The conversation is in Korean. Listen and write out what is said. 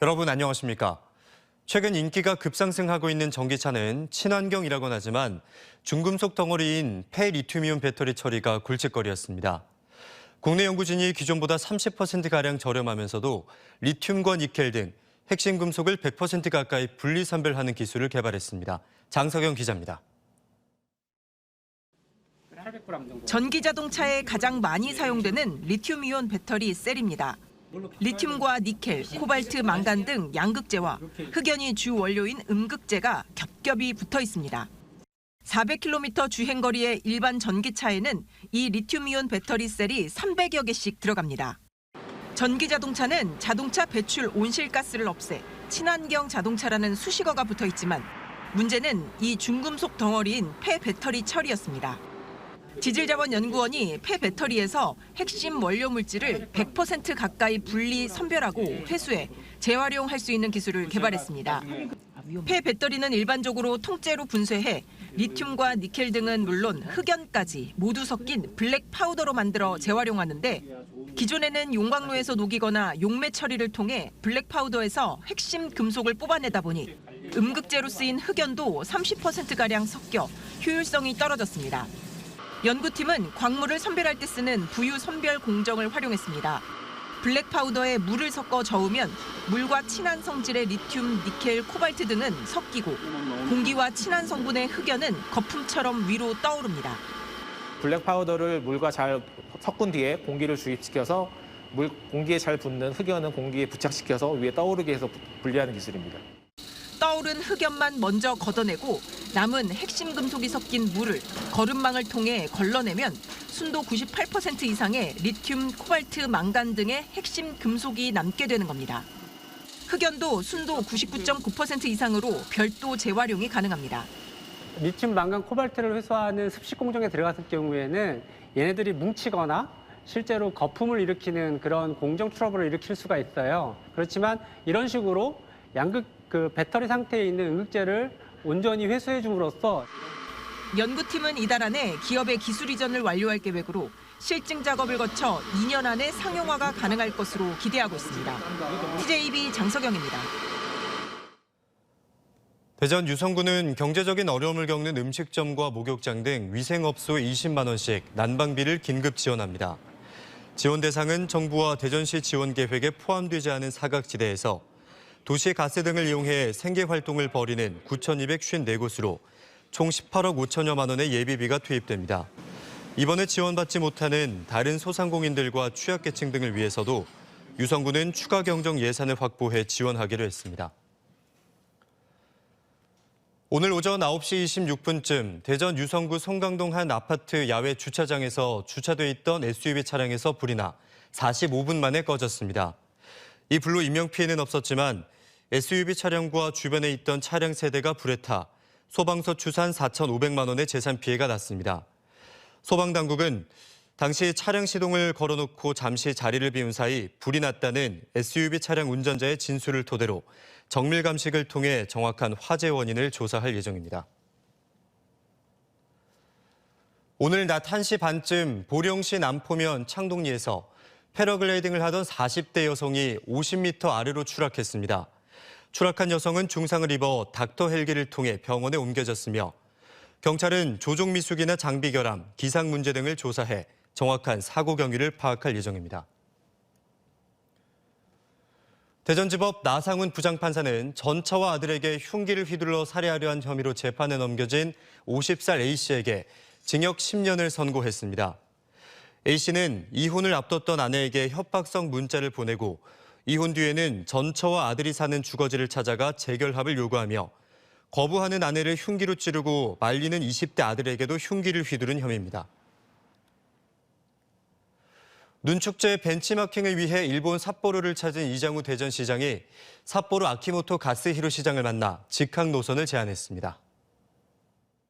여러분 안녕하십니까? 최근 인기가 급상승하고 있는 전기차는 친환경이라고는 하지만 중금속 덩어리인 폐리튬이온 배터리 처리가 골칫거리였습니다. 국내 연구진이 기존보다 30%가량 저렴하면서도 리튬과 니켈 등 핵심 금속을 100% 가까이 분리선별하는 기술을 개발했습니다. 장석영 기자입니다. 전기 자동차에 가장 많이 사용되는 리튬이온 배터리 셀입니다. 리튬과 니켈, 코발트, 망간 등 양극재와 흑연이 주 원료인 음극재가 겹겹이 붙어 있습니다. 400km 주행거리의 일반 전기차에는 이 리튬이온 배터리 셀이 300여 개씩 들어갑니다. 전기 자동차는 자동차 배출 온실가스를 없애 친환경 자동차라는 수식어가 붙어 있지만 문제는 이 중금속 덩어리인 폐배터리 처리였습니다. 지질자원연구원이 폐배터리에서 핵심 원료 물질을 100% 가까이 분리 선별하고 회수해 재활용할 수 있는 기술을 개발했습니다. 폐배터리는 일반적으로 통째로 분쇄해 리튬과 니켈 등은 물론 흑연까지 모두 섞인 블랙 파우더로 만들어 재활용하는데 기존에는 용광로에서 녹이거나 용매 처리를 통해 블랙 파우더에서 핵심 금속을 뽑아내다 보니 음극재로 쓰인 흑연도 30%가량 섞여 효율성이 떨어졌습니다. 연구팀은 광물을 선별할 때 쓰는 부유 선별 공정을 활용했습니다. 블랙 파우더에 물을 섞어 저으면 물과 친한 성질의 리튬, 니켈, 코발트 등은 섞이고 공기와 친한 성분의 흑연은 거품처럼 위로 떠오릅니다. 블랙 파우더를 물과 잘 섞은 뒤에 공기를 주입시켜서 공기에 잘 붙는 흑연은 공기에 부착시켜서 위에 떠오르게 해서 분리하는 기술입니다. 떠오른 흑연만 먼저 걷어내고 남은 핵심 금속이 섞인 물을 거름망을 통해 걸러내면 순도 98% 이상의 리튬, 코발트, 망간 등의 핵심 금속이 남게 되는 겁니다. 흑연도 순도 99.9% 이상으로 별도 재활용이 가능합니다. 리튬, 망간, 코발트를 회수하는 습식 공정에 들어갔을 경우에는 얘네들이 뭉치거나 실제로 거품을 일으키는 그런 공정 트러블을 일으킬 수가 있어요. 그렇지만 이런 식으로 배터리 상태에 있는 음극재를 온전히 회수해 줌으로써 연구팀은 이달 안에 기업의 기술 이전을 완료할 계획으로 실증 작업을 거쳐 2년 안에 상용화가 가능할 것으로 기대하고 있습니다. TJB 장석영입니다. 대전 유성구는 경제적인 어려움을 겪는 음식점과 목욕장 등 위생업소에 20만 원씩 난방비를 긴급 지원합니다. 지원 대상은 정부와 대전시 지원 계획에 포함되지 않은 사각지대에서 도시 가스 등을 이용해 생계 활동을 벌이는 9,254곳으로 총 18억 5천여만 원의 예비비가 투입됩니다. 이번에 지원받지 못하는 다른 소상공인들과 취약계층 등을 위해서도 유성구는 추가 경정 예산을 확보해 지원하기로 했습니다. 오늘 오전 9시 26분쯤 대전 유성구 송강동 한 아파트 야외 주차장에서 주차돼 있던 SUV 차량에서 불이 나 45분 만에 꺼졌습니다. 이 불로 인명피해는 없었지만 SUV 차량과 주변에 있던 차량 세대가 불에 타 소방서 추산 4,500만 원의 재산 피해가 났습니다. 소방당국은 당시 차량 시동을 걸어놓고 잠시 자리를 비운 사이 불이 났다는 SUV 차량 운전자의 진술을 토대로 정밀 감식을 통해 정확한 화재 원인을 조사할 예정입니다. 오늘 낮 1시 반쯤 보령시 남포면 창동리에서 패러글라이딩을 하던 40대 여성이 50m 아래로 추락했습니다. 추락한 여성은 중상을 입어 닥터 헬기를 통해 병원에 옮겨졌으며 경찰은 조종 미숙이나 장비 결함, 기상 문제 등을 조사해 정확한 사고 경위를 파악할 예정입니다. 대전지법 나상훈 부장판사는 전처와 아들에게 흉기를 휘둘러 살해하려 한 혐의로 재판에 넘겨진 50살 A씨에게 징역 10년을 선고했습니다. A씨는 이혼을 앞뒀던 아내에게 협박성 문자를 보내고 이혼 뒤에는 전처와 아들이 사는 주거지를 찾아가 재결합을 요구하며 거부하는 아내를 흉기로 찌르고 말리는 20대 아들에게도 흉기를 휘두른 혐의입니다. 눈축제 벤치마킹을 위해 일본 삿포로를 찾은 이장우 대전시장이 삿포로 아키모토 가스히로 시장을 만나 직항 노선을 제안했습니다.